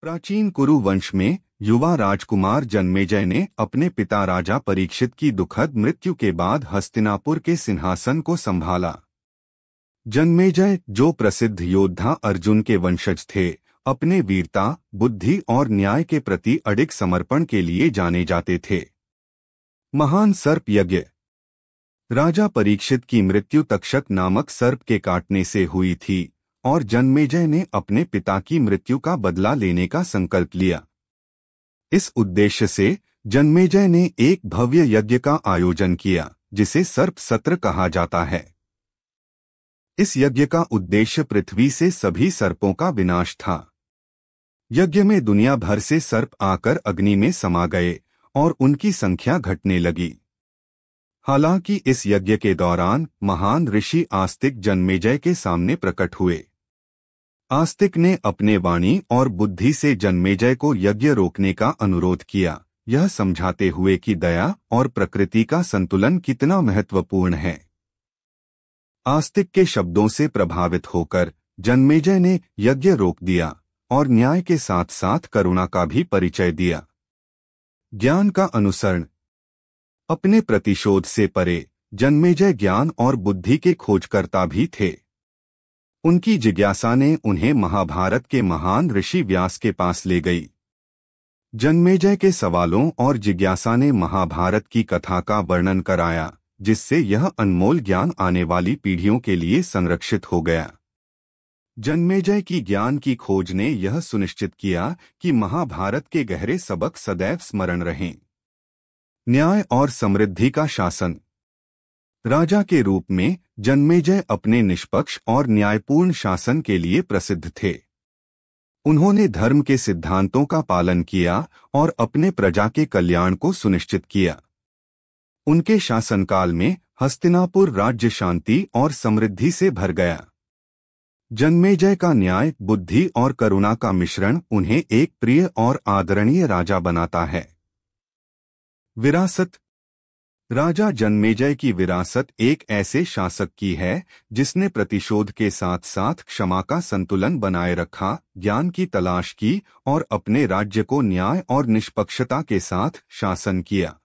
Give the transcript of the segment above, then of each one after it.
प्राचीन कुरु वंश में युवा राजकुमार जन्मेजय ने अपने पिता राजा परीक्षित की दुखद मृत्यु के बाद हस्तिनापुर के सिंहासन को संभाला। जन्मेजय, जो प्रसिद्ध योद्धा अर्जुन के वंशज थे, अपने वीरता, बुद्धि और न्याय के प्रति अडिग समर्पण के लिए जाने जाते थे। महान सर्प यज्ञ। राजा परीक्षित की मृत्यु तक्षक नामक सर्प के काटने से हुई थी और जन्मेजय ने अपने पिता की मृत्यु का बदला लेने का संकल्प लिया। इस उद्देश्य से जन्मेजय ने एक भव्य यज्ञ का आयोजन किया, जिसे सर्प सत्र कहा जाता है। इस यज्ञ का उद्देश्य पृथ्वी से सभी सर्पों का विनाश था। यज्ञ में दुनिया भर से सर्प आकर अग्नि में समा गए और उनकी संख्या घटने लगी। हालांकि इस यज्ञ के दौरान महान ऋषि आस्तिक जन्मेजय के सामने प्रकट हुए। आस्तिक ने अपने वाणी और बुद्धि से जन्मेजय को यज्ञ रोकने का अनुरोध किया, यह समझाते हुए कि दया और प्रकृति का संतुलन कितना महत्वपूर्ण है। आस्तिक के शब्दों से प्रभावित होकर जन्मेजय ने यज्ञ रोक दिया और न्याय के साथ साथ करुणा का भी परिचय दिया। ज्ञान का अनुसरण। अपने प्रतिशोध से परे जन्मेजय ज्ञान और बुद्धि के खोजकर्ता भी थे। उनकी जिज्ञासा ने उन्हें महाभारत के महान ऋषि व्यास के पास ले गई। जन्मेजय के सवालों और जिज्ञासा ने महाभारत की कथा का वर्णन कराया, जिससे यह अनमोल ज्ञान आने वाली पीढ़ियों के लिए संरक्षित हो गया। जन्मेजय की ज्ञान की खोज ने यह सुनिश्चित किया कि महाभारत के गहरे सबक सदैव स्मरण रहें। न्याय और समृद्धि का शासन। राजा के रूप में जन्मेजय अपने निष्पक्ष और न्यायपूर्ण शासन के लिए प्रसिद्ध थे। उन्होंने धर्म के सिद्धांतों का पालन किया और अपने प्रजा के कल्याण को सुनिश्चित किया। उनके शासनकाल में हस्तिनापुर राज्य शांति और समृद्धि से भर गया। जन्मेजय का न्याय, बुद्धि और करुणा का मिश्रण उन्हें एक प्रिय और आदरणीय राजा बनाता है। विरासत। राजा जन्मेजय की विरासत एक ऐसे शासक की है जिसने प्रतिशोध के साथ साथ क्षमा का संतुलन बनाए रखा, ज्ञान की तलाश की और अपने राज्य को न्याय और निष्पक्षता के साथ शासन किया।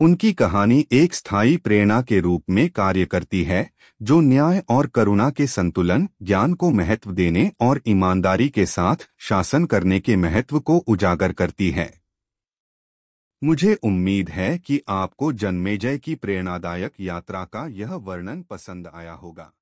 उनकी कहानी एक स्थायी प्रेरणा के रूप में कार्य करती है, जो न्याय और करुणा के संतुलन, ज्ञान को महत्व देने और ईमानदारी के साथ शासन करने के महत्व को उजागर करती है। मुझे उम्मीद है कि आपको जन्मेजय की प्रेरणादायक यात्रा का यह वर्णन पसंद आया होगा।